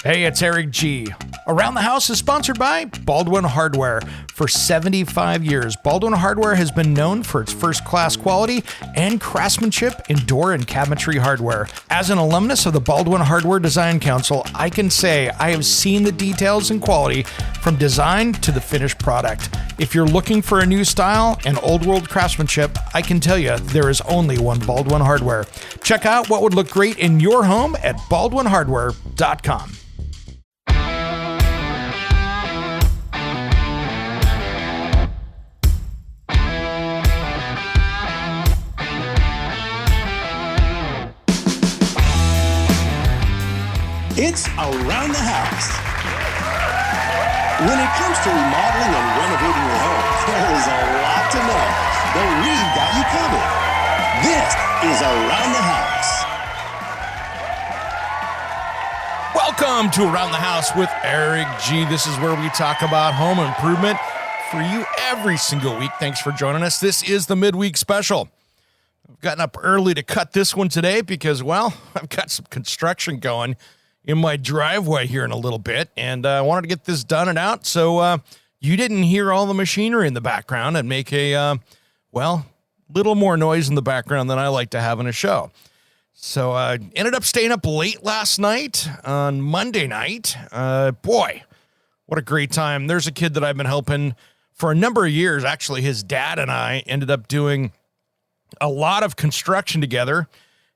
Hey, it's Eric G. Around the House is sponsored by Baldwin Hardware. For 75 years, Baldwin Hardware has been known for its first-class quality and craftsmanship in door and cabinetry hardware. As an alumnus of the Baldwin Hardware Design Council, I can say I have seen the details and quality from design to the finished product. If you're looking for a new style and old-world craftsmanship, I can tell you there is only one Baldwin Hardware. Check out what would look great in your home at baldwinhardware.com. It's Around the House. When it comes to remodeling and renovating your home, there is a lot to know, but we've got you covered. This is Around the House. Welcome to Around the House with Eric G. This is where we talk about home improvement for you every single week. Thanks for joining us. This is the midweek special. I've gotten up early to cut this one today because, well, I've got some construction going in my driveway here in a little bit, and I wanted to get this done and out so you didn't hear all the machinery in the background and make a, little more noise in the background than I like to have in a show. So I ended up staying up late last night on Monday night. Boy, what a great time. There's a kid that I've been helping for a number of years. Actually, his dad and I ended up doing a lot of construction together.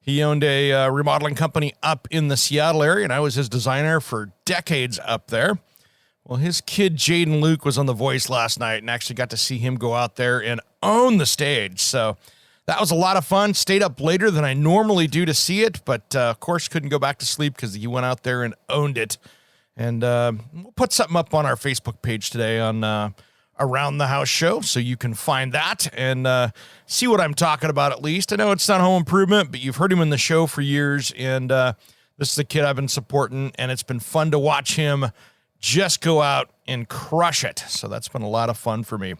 He owned a remodeling company up in the Seattle area, and I was his designer for decades up there. Well, his kid, Jaeden Luke, was on The Voice last night and actually got to see him go out there and own the stage. So that was a lot of fun. Stayed up later than I normally do to see it, but of course couldn't go back to sleep because he went out there and owned it. And we'll put something up on our Facebook page today on Around the House show, so you can find that and see what I'm talking about at least. I know it's not home improvement, but you've heard him in the show for years, and this is a kid I've been supporting, and it's been fun to watch him just go out and crush it. So that's been a lot of fun for me.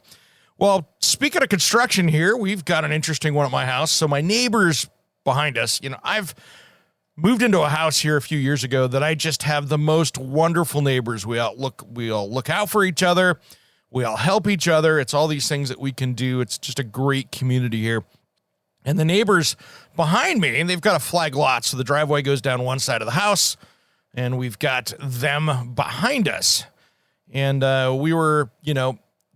Well, speaking of construction here, we've got an interesting one at my house. So my neighbors behind us, I've moved into a house here a few years ago that I just have the most wonderful neighbors. We all look out for each other. We all help each other. It's all these things that we can do. It's just a great community here. And the neighbors behind me, they've got a flag lot. So the driveway goes down one side of the house, and we've got them behind us. And we were,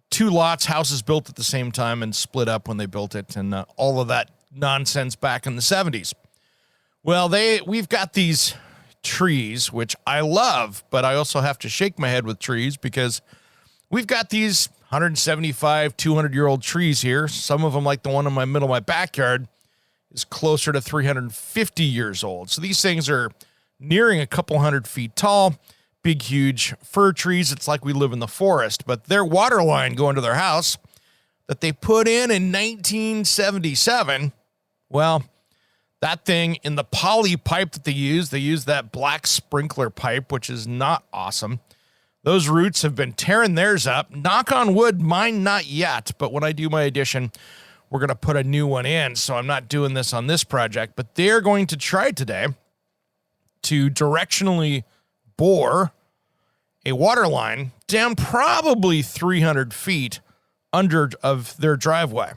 two lots, houses built at the same time and split up when they built it, and all of that nonsense back in the 70s. Well, we've got these trees, which I love, but I also have to shake my head with trees because we've got these 175, 200-year-old trees here. Some of them, like the one in my middle of my backyard, is closer to 350 years old. So these things are nearing a couple hundred feet tall, big, huge fir trees. It's like we live in the forest. But their water line going to their house that they put in 1977, well, that thing in the poly pipe that they use that black sprinkler pipe, which is not awesome. Those roots have been tearing theirs up. Knock on wood, mine not yet. But when I do my addition, we're going to put a new one in. So I'm not doing this on this project. But they're going to try today to directionally bore a water line down probably 300 feet under of their driveway.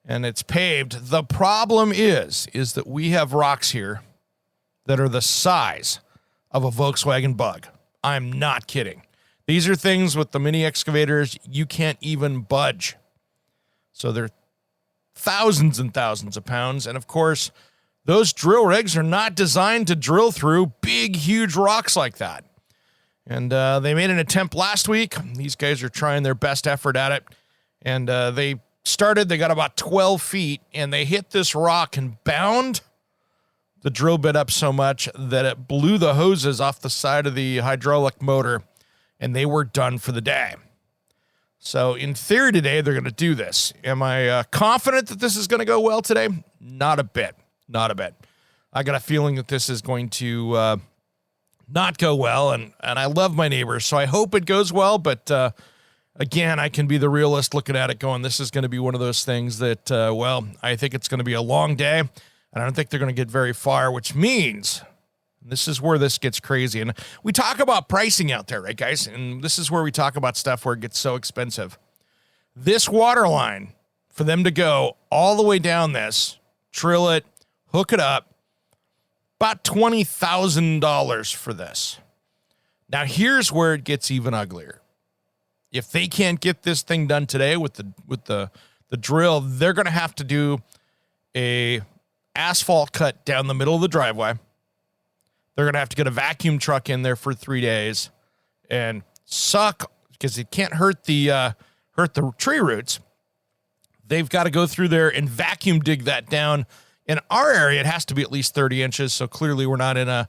And it's paved. The problem is that we have rocks here that are the size of a Volkswagen Bug. I'm not kidding. These are things with the mini excavators you can't even budge. So they're thousands and thousands of pounds. And of course, those drill rigs are not designed to drill through big, huge rocks like that. And they made an attempt last week. These guys are trying their best effort at it. And they got about 12 feet, and they hit this rock and bound the drill bit up so much that it blew the hoses off the side of the hydraulic motor, and they were done for the day. So in theory today, they're going to do this. Am I confident that this is going to go well today? Not a bit. Not a bit. I got a feeling that this is going to not go well, and I love my neighbors, so I hope it goes well, but again, I can be the realist looking at it going, this is going to be one of those things that, I think it's going to be a long day. And I don't think they're going to get very far, which means This is where this gets crazy. And we talk about pricing out there, right, guys? And this is where we talk about stuff where it gets so expensive. This water line, for them to go all the way down this, drill it, hook it up, about $20,000 for this. Now, here's where it gets even uglier. If they can't get this thing done today with the drill, they're going to have to do a asphalt cut down the middle of the driveway. They're going to have to get a vacuum truck in there for 3 days and suck, because it can't hurt the tree roots. They've got to go through there and vacuum dig that down. In our area, it has to be at least 30 inches. So clearly we're not in a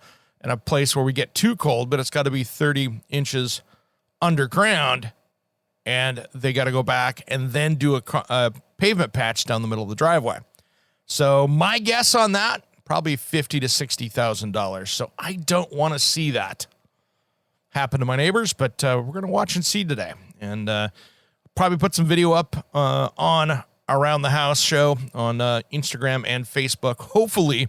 place where we get too cold, but it's got to be 30 inches underground. And they got to go back and then do a pavement patch down the middle of the driveway. So my guess on that, probably $50,000 to $60,000. So I don't want to see that happen to my neighbors, but we're going to watch and see today. And probably put some video up on Around the House show on Instagram and Facebook. Hopefully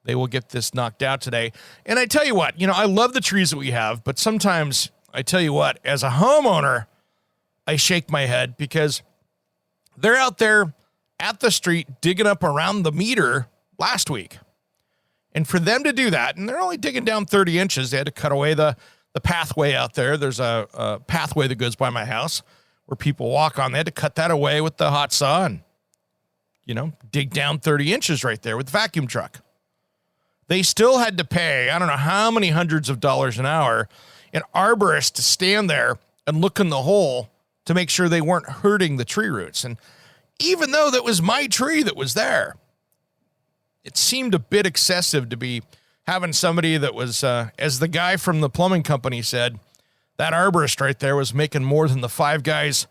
they will get this knocked out today. And I tell you what, I love the trees that we have, but sometimes I tell you what, as a homeowner, I shake my head because they're out there at the street digging up around the meter last week. And for them to do that, and they're only digging down 30 inches, they had to cut away the pathway out there. There's a pathway that goes by my house where people walk on. They had to cut that away with the hot saw and, dig down 30 inches right there with the vacuum truck. They still had to pay, I don't know how many hundreds of dollars an hour, an arborist to stand there and look in the hole to make sure they weren't hurting the tree roots. And even though that was my tree that was there, it seemed a bit excessive to be having somebody that was, as the guy from the plumbing company said, that arborist right there was making more than the 5 guys,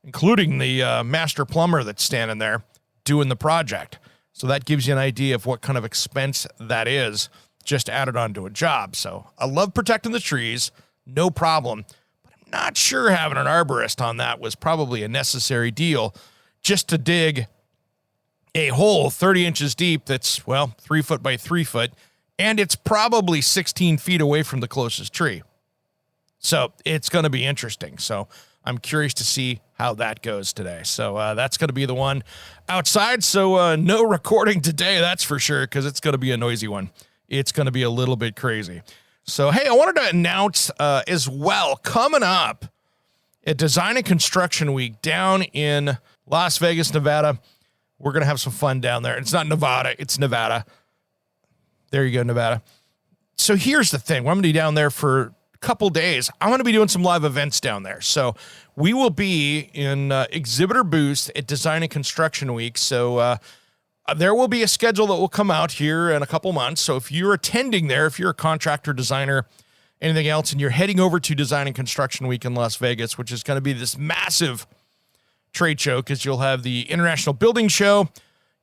including the master plumber that's standing there doing the project. So that gives you an idea of what kind of expense that is just added onto a job. So I love protecting the trees, no problem. But I'm not sure having an arborist on that was probably a necessary deal just to dig a hole 30 inches deep that's, 3 foot by 3 foot, and it's probably 16 feet away from the closest tree. So it's going to be interesting. So I'm curious to see how that goes today. So that's going to be the one outside. So no recording today, that's for sure, because it's going to be a noisy one. It's going to be a little bit crazy. So, hey, I wanted to announce as well, coming up at Design and Construction Week down in Las Vegas, Nevada. We're going to have some fun down there. It's not Nevada, it's Nevada. There you go, Nevada. So here's the thing. I'm going to be down there for a couple days. I'm going to be doing some live events down there. So we will be in exhibitor booths at Design and Construction Week. So there will be a schedule that will come out here in a couple months. So if you're attending there, if you're a contractor, designer, anything else, and you're heading over to Design and Construction Week in Las Vegas, which is going to be this massive trade show, because you'll have the International Building Show,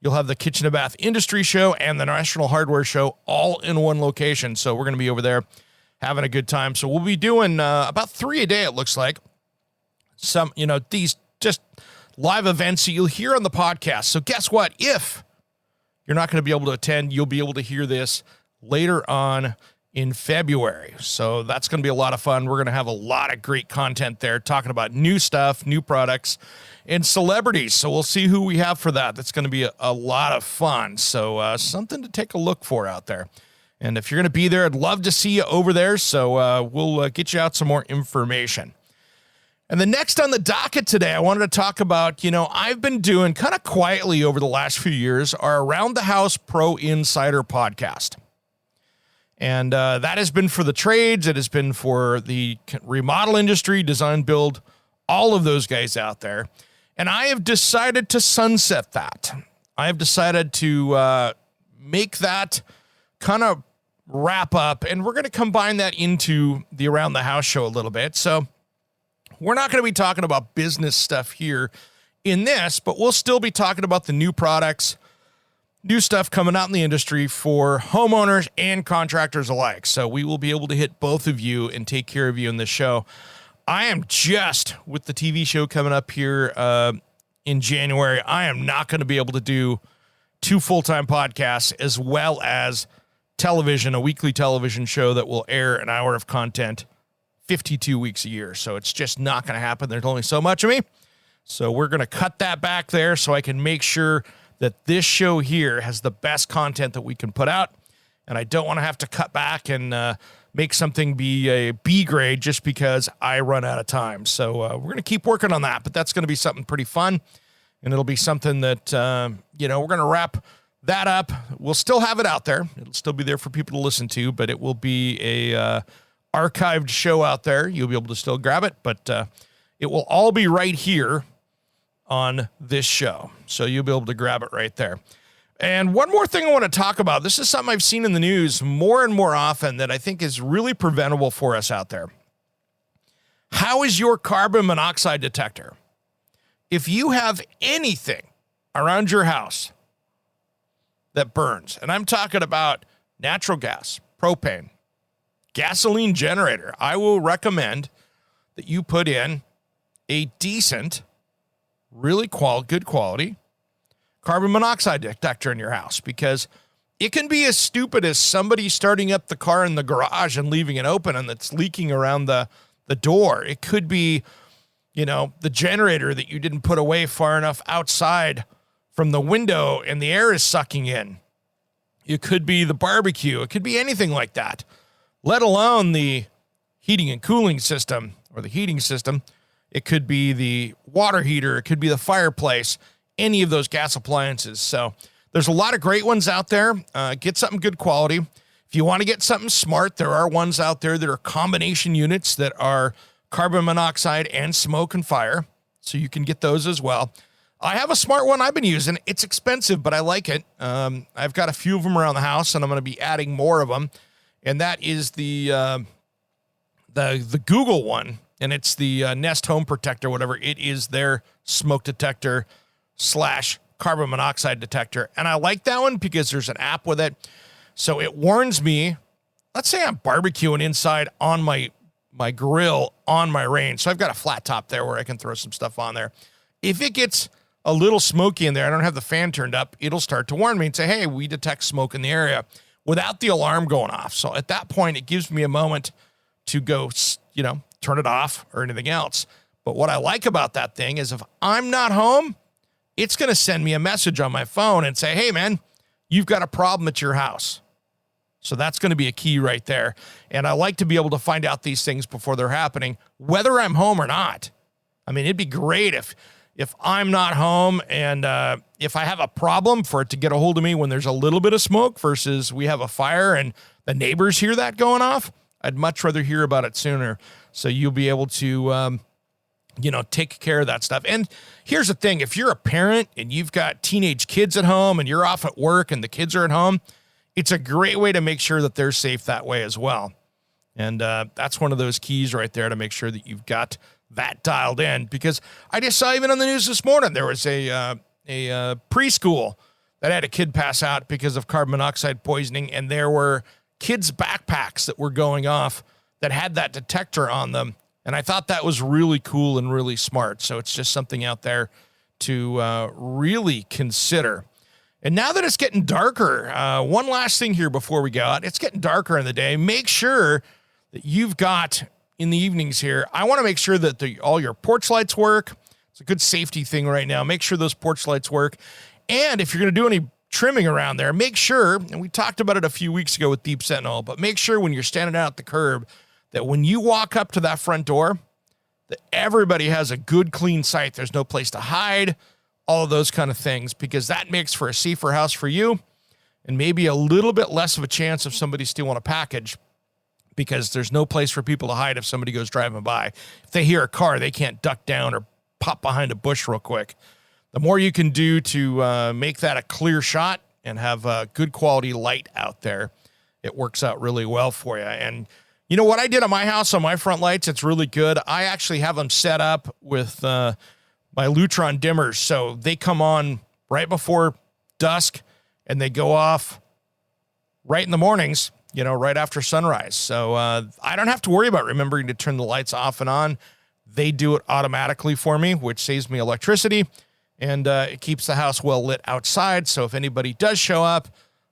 you'll have the Kitchen and Bath Industry Show, and the National Hardware Show all in one location. So we're going to be over there having a good time. So we'll be doing about 3 a day, it looks like. Some, these just live events that you'll hear on the podcast. So guess what? If you're not going to be able to attend, you'll be able to hear this later on in February. So that's going to be a lot of fun. We're going to have a lot of great content there, talking about new stuff, new products, and celebrities. So we'll see who we have for that. That's going to be a lot of fun. So something to take a look for out there. And if you're going to be there, I'd love to see you over there. So we'll get you out some more information. And the next on the docket today, I wanted to talk about, I've been doing kind of quietly over the last few years our Around the House Pro Insider podcast. And that has been for the trades. It has been for the remodel industry, design, build, all of those guys out there. And I have decided to sunset that. I have decided to make that kind of wrap up. And we're going to combine that into the Around the House show a little bit. So we're not going to be talking about business stuff here in this, but we'll still be talking about the new products, new stuff coming out in the industry for homeowners and contractors alike. So we will be able to hit both of you and take care of you in this show. I am just with the TV show coming up here in January. I am not going to be able to do 2 full-time podcasts as well as television, a weekly television show that will air an hour of content 52 weeks a year. So it's just not going to happen. There's only so much of me. So we're going to cut that back there so I can make sure that this show here has the best content that we can put out. And I don't want to have to cut back and make something be a B grade just because I run out of time. So we're going to keep working on that, but that's going to be something pretty fun. And it'll be something that, we're going to wrap that up. We'll still have it out there. It'll still be there for people to listen to, but it will be a archived show out there. You'll be able to still grab it, but it will all be right here on this show. So you'll be able to grab it right there. And one more thing I want to talk about. This is something I've seen in the news more and more often that I think is really preventable for us out there. How is your carbon monoxide detector? If you have anything around your house that burns, and I'm talking about natural gas, propane, gasoline generator, I will recommend that you put in a decent, really good quality carbon monoxide detector in your house, because it can be as stupid as somebody starting up the car in the garage and leaving it open and it's leaking around the door. It could be, the generator that you didn't put away far enough outside from the window and the air is sucking in. It could be the barbecue. It could be anything like that, let alone the heating and cooling system or the heating system. It could be the water heater. It could be the fireplace, any of those gas appliances. So there's a lot of great ones out there. Get something good quality. If you want to get something smart, there are ones out there that are combination units that are carbon monoxide and smoke and fire. So you can get those as well. I have a smart one I've been using. It's expensive, but I like it. I've got a few of them around the house, and I'm going to be adding more of them. And that is the Google one. And it's the Nest Home Protector, whatever. It is their smoke detector / carbon monoxide detector. And I like that one because there's an app with it. So it warns me, let's say I'm barbecuing inside on my grill on my range. So I've got a flat top there where I can throw some stuff on there. If it gets a little smoky in there, I don't have the fan turned up, it'll start to warn me and say, hey, we detect smoke in the area without the alarm going off. So at that point, it gives me a moment to go, turn it off or anything else. But what I like about that thing is if I'm not home, it's going to send me a message on my phone and say, hey, man, you've got a problem at your house. So that's going to be a key right there. And I like to be able to find out these things before they're happening, whether I'm home or not. I mean, it'd be great if I'm not home and if I have a problem for it to get a hold of me when there's a little bit of smoke versus we have a fire and the neighbors hear that going off. I'd much rather hear about it sooner. So you'll be able to, take care of that stuff. And here's the thing. If you're a parent and you've got teenage kids at home and you're off at work and the kids are at home, it's a great way to make sure that they're safe that way as well. And that's one of those keys right there to make sure that you've got that dialed in. Because I just saw even on the news this morning, there was a preschool that had a kid pass out because of carbon monoxide poisoning. And there were kids' backpacks that were going off that had that detector on them. And I thought that was really cool and really smart. So it's just something out there to really consider. And now that it's getting darker, one last thing here before we go out. It's getting darker in the day. Make sure that you've got, in the evenings here, I want to make sure that all your porch lights work. It's a good safety thing right now. Make sure those porch lights work. And if you're going to do any trimming around there, make sure, and we talked about it a few weeks ago with Deep Sentinel, but make sure when you're standing out at the curb that when you walk up to that front door, that everybody has a good, clean sight. There's no place to hide, all of those kind of things, because that makes for a safer house for you and maybe a little bit less of a chance of somebody stealing a package because there's no place for people to hide if somebody goes driving by. If they hear a car, they can't duck down or pop behind a bush real quick. The more you can do to make that a clear shot and have a good quality light out there, it works out really well for you. And you know what I did on my house on my front lights? It's really good. I actually have them set up with my Lutron dimmers. So they come on right before dusk and they go off right in the mornings, right after sunrise. So I don't have to worry about remembering to turn the lights off and on. They do it automatically for me, which saves me electricity. And it keeps the house well lit outside. So if anybody does show up,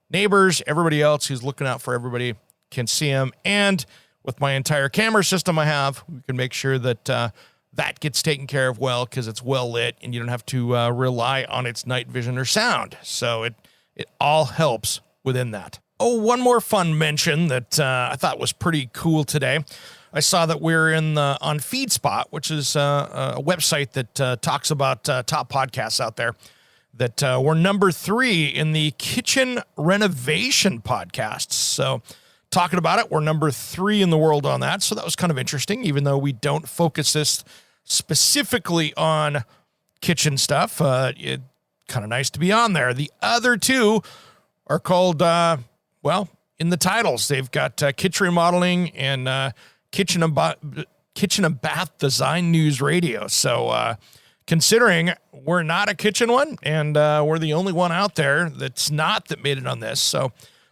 neighbors, everybody else who's looking out for everybody can see them. And with my entire camera system I have, we can make sure that that gets taken care of well, because it's well lit and you don't have to rely on its night vision or sound. So it all helps within that. Oh, one more fun mention that I thought was pretty cool today. I saw that we're on FeedSpot, which is a website that talks about top podcasts out there, that we're number 3 in the kitchen renovation podcasts. So talking about it, we're number 3 in the world on that. So that was kind of interesting, even though we don't focus this specifically on kitchen stuff. It's kind of nice to be on there. The other 2 are called, in the titles, they've got kitchen remodeling and kitchen and bath design news radio. So considering we're not a kitchen one, and we're the only one out there that's not, that made it on this. So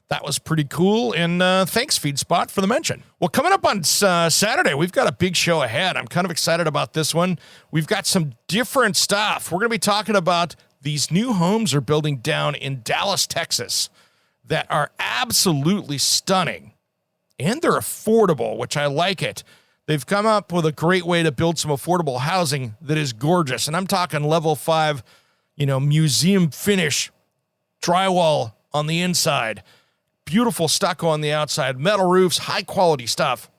that was pretty cool. And thanks, FeedSpot, for the mention. Well, coming up on Saturday, we've got a big show ahead. I'm kind of excited about this one. We've got some different stuff. We're going to be talking about these new homes are building down in Dallas, Texas, that are absolutely stunning. And they're affordable, which I like it. They've come up with a great way to build some affordable housing that is gorgeous. And I'm talking level 5, museum finish, drywall on the inside, beautiful stucco on the outside, metal roofs, high quality stuff.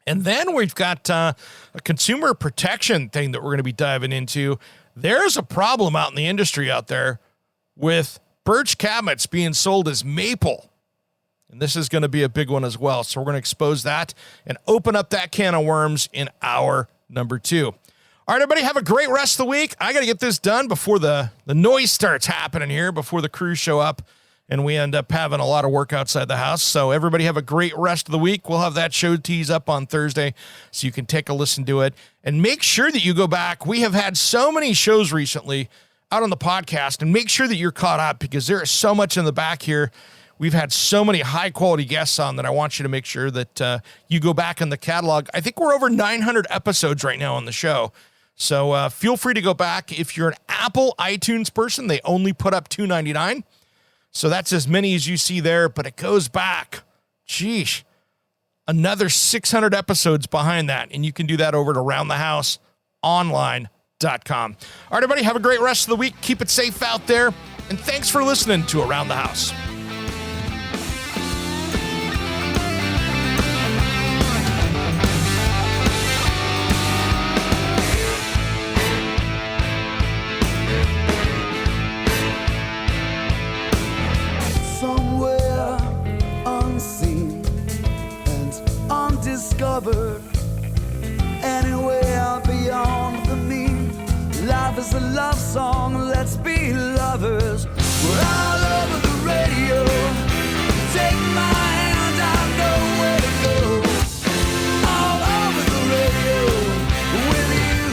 And then we've got a consumer protection thing that we're going to be diving into. There's a problem out in the industry out there with birch cabinets being sold as maple. And this is going to be a big one as well. So we're going to expose that and open up that can of worms in hour number 2. All right, everybody, have a great rest of the week. I got to get this done before the noise starts happening here, before the crews show up and we end up having a lot of work outside the house. So everybody have a great rest of the week. We'll have that show tease up on Thursday so you can take a listen to it. And make sure that you go back. We have had so many shows recently out on the podcast, and make sure that you're caught up, because there is so much in the back here. We've had so many high quality guests on that I want you to make sure that you go back in the catalog. I think we're over 900 episodes right now on the show. So feel free to go back. If you're an Apple iTunes person, they only put up $2.99. So that's as many as you see there, but it goes back, another 600 episodes behind that. And you can do that over at aroundthehouseonline.com. All right, everybody, have a great rest of the week. Keep it safe out there. And thanks for listening to Around the House. Somewhere unseen and undiscovered, anywhere beyond the mean. Life is a love song, let's be lovers. We're all over the radio. Take my hand, I know where to go. All over the radio with you.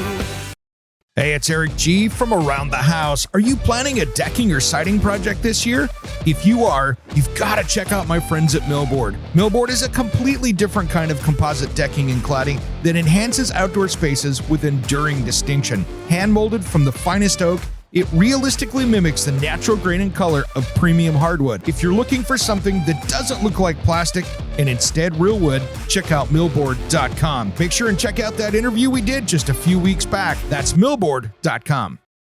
Hey, it's Eric G. from Around the House. Are you planning a decking or siding project this year? If you are, you've got to check out my friends at Millboard. Millboard is a completely different kind of composite decking and cladding that enhances outdoor spaces with enduring distinction. Hand-molded from the finest oak, it realistically mimics the natural grain and color of premium hardwood. If you're looking for something that doesn't look like plastic and instead real wood, check out millboard.com. Make sure and check out that interview we did just a few weeks back. That's millboard.com.